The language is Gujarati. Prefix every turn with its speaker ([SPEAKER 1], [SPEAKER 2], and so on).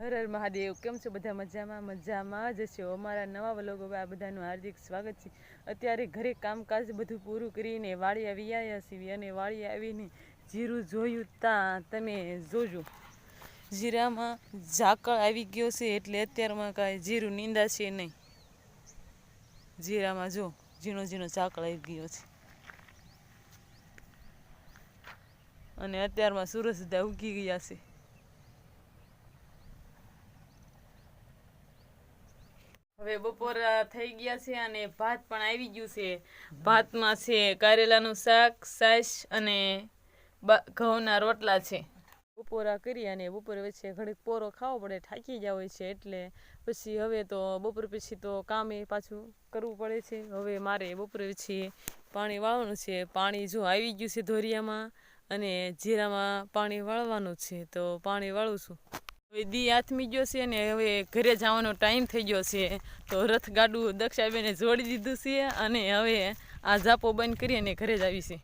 [SPEAKER 1] હર હર મહાદેવ. કેમ છો બધા? મજામાં જ છો? અમારા નવા વ્લોગમાં આ બધાનું હાર્દિક સ્વાગત છે. અત્યારે ઘરે કામકાજ બધું પૂરું કરીને વાડી આવી આવ્યા છીએ અને વાડી આવીને જીરું જોયું તા તમે જોજો. જીરામાં ઝાકળ આવી ગયો છે એટલે અત્યારમાં કાંઈ જીરું નીંદાશે નહીં. જીરામાં જો ઝીણો ઝીણો ઝાકળ આવી ગયો છે અને અત્યારમાં સૂરજ સીધા ઉગી ગયા છે. હવે બપોરા થઈ ગયા છે અને ભાત પણ આવી ગયું છે. ભાતમાં છે કારેલાનું શાક, છાશ અને ઘઉંના રોટલા છે. બપોરા કરી અને બપોરે વચ્ચે ઘડીક પોરો ખાવો પડે, થાકી ગયા હોય છે એટલે પછી હવે તો બપોર પછી તો કામે પાછું કરવું પડે છે. હવે મારે બપોરે પછી પાણી વાળવાનું છે. પાણી જો આવી ગયું છે ધોરિયામાં અને જીરામાં પાણી વાળવાનું છે તો પાણી વાળું છું. હવે દી આથમી ગયો છે ને હવે ઘરે જવાનો ટાઈમ થઈ ગયો છે તો રથગાડું દક્ષાબેને જોડી દીધું છે અને હવે આ ઝાપો બંધ કરી અને ઘરે જ આવી છે.